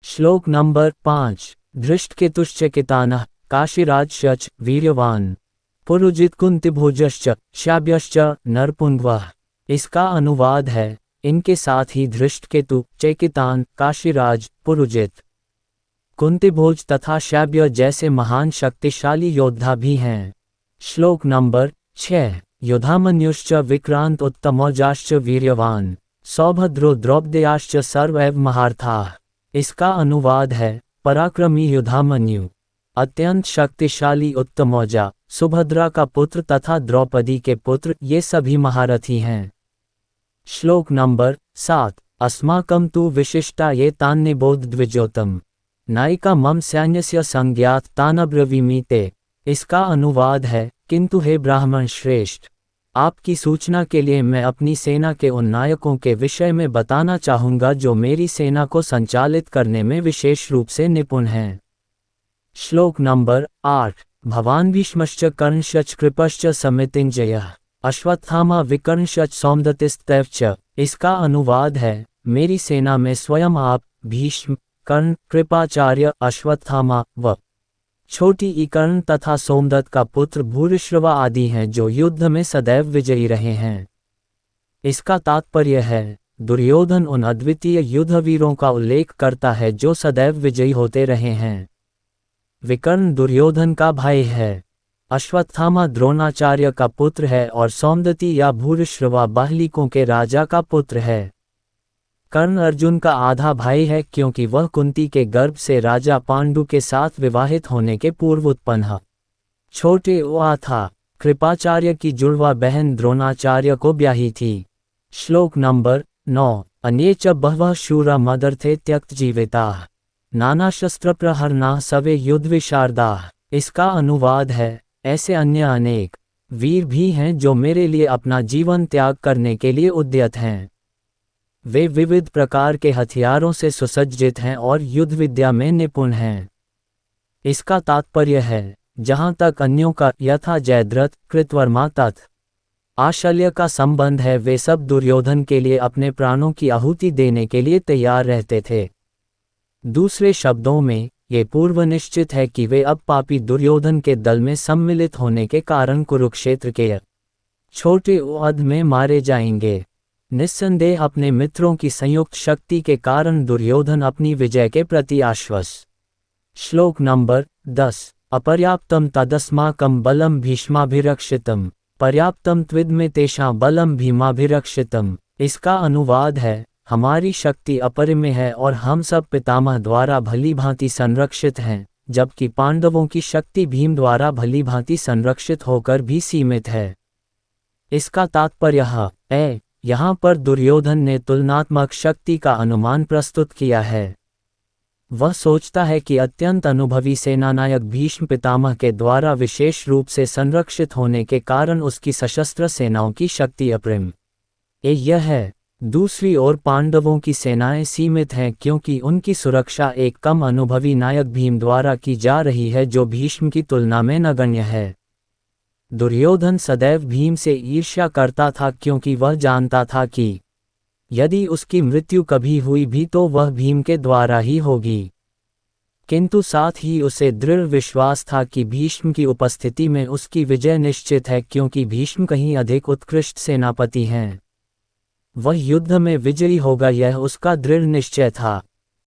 श्लोक नंबर 5। धृष्टकेतुश्च काशीराज शच वीर्यवान पुरुजित कुंतिभोजश्च शाब्यश्च नरपुंगवः। इसका अनुवाद है, इनके साथ ही धृष्टकेतु, चेकितान, काशीराज, पुरुजित, कुंतिभोज तथा शाब्य जैसे महान शक्तिशाली योद्धा भी हैं। श्लोक नंबर 6। युधामन्युश्च विक्रांत उत्तमौजाश्च वीर्यवान सौभद्रो द्रौपदेयाश्च सर्वैव महारथाः। इसका अनुवाद है, पराक्रमी युधामन्यु, अत्यंत शक्तिशाली उत्तमौजा, सुभद्रा का पुत्र तथा द्रौपदी के पुत्र, ये सभी महारथी हैं। श्लोक नंबर 7। अस्माकं तु विशिष्टा ये तान्निबोध द्विजोतम नायिका मम सैन्यस्य संज्ञात तानब्रवीमि ते। इसका अनुवाद है, किंतु हे ब्राह्मण श्रेष्ठ, आपकी सूचना के लिए मैं अपनी सेना के उन नायकों के विषय में बताना चाहूँगा जो मेरी सेना को संचालित करने में विशेष रूप से निपुण हैं। श्लोक नंबर 8। भवान भीष्मश्च कर्णश्च कृपश्च समितिञ्जयः अश्वत्थामा विकर्णश्च सौमदत्तिस्तैव च। इसका अनुवाद है, मेरी सेना में स्वयं आप, भीष्म, कर्ण, कृपाचार्य, अश्वत्थामा व छोटी इकर्ण तथा सोमदत्त का पुत्र भूरिश्रवा आदि हैं जो युद्ध में सदैव विजयी रहे हैं। इसका तात्पर्य है, दुर्योधन उन अद्वितीय युद्धवीरों का उल्लेख करता है जो सदैव विजयी होते रहे हैं। विकर्ण दुर्योधन का भाई है, अश्वत्थामा द्रोणाचार्य का पुत्र है और सौमदत्ति या भूरिश्रवा बाहलिकों के राजा का पुत्र है। कर्ण अर्जुन का आधा भाई है क्योंकि वह कुंती के गर्भ से राजा पांडु के साथ विवाहित होने के पूर्व उत्पन्न छोटे हुआ था। कृपाचार्य की जुड़वा बहन द्रोणाचार्य को ब्याही थी। श्लोक नंबर 9। अन्ये च बहवः शूरा मदर्थे त्यक्त जीविताः नाना शस्त्र प्रहरणाः सवे युद्धविशारदाः। इसका अनुवाद है, ऐसे अन्य अनेक वीर भी हैं जो मेरे लिए अपना जीवन त्याग करने के लिए उद्यत हैं। वे विविध प्रकार के हथियारों से सुसज्जित हैं और युद्ध विद्या में निपुण हैं। इसका तात्पर्य है, जहाँ तक अन्यों का यथा जयद्रथ, कृतवर्मा तथा आशल्य का संबंध है, वे सब दुर्योधन के लिए अपने प्राणों की आहुति देने के लिए तैयार रहते थे। दूसरे शब्दों में, ये पूर्व निश्चित है कि वे अब पापी दुर्योधन के दल में सम्मिलित होने के कारण कुरुक्षेत्र के छोटे युद्ध में मारे जाएंगे। निस्संदेह अपने मित्रों की संयुक्त शक्ति के कारण दुर्योधन अपनी विजय के प्रति आश्वस्त। श्लोक नंबर 10। अपर्याप्तम तदस्माकं बलम भीष्माभिरक्षितम पर्याप्तम त्विद्मे तेषां बलम भीमाभिरक्षितम। इसका अनुवाद है, हमारी शक्ति अपरिमेय है और हम सब पितामह द्वारा भली भांति संरक्षित हैं, जबकि पांडवों की शक्ति भीम द्वारा भली भांति संरक्षित होकर भी सीमित है। इसका तात्पर्य है, यहाँ पर दुर्योधन ने तुलनात्मक शक्ति का अनुमान प्रस्तुत किया है। वह सोचता है कि अत्यंत अनुभवी सेनानायक भीष्म पितामह के द्वारा विशेष रूप से संरक्षित होने के कारण उसकी सशस्त्र सेनाओं की शक्ति अपरिमेय यह है। दूसरी ओर पांडवों की सेनाएं सीमित हैं क्योंकि उनकी सुरक्षा एक कम अनुभवी नायक भीम द्वारा की जा रही है जो भीष्म की तुलना में नगण्य है। दुर्योधन सदैव भीम से ईर्ष्या करता था क्योंकि वह जानता था कि यदि उसकी मृत्यु कभी हुई भी तो वह भीम के द्वारा ही होगी, किंतु साथ ही उसे दृढ़ विश्वास था कि भीष्म की उपस्थिति में उसकी विजय निश्चित है क्योंकि भीष्म कहीं अधिक उत्कृष्ट सेनापति हैं। वह युद्ध में विजयी होगा, यह उसका दृढ़ निश्चय था।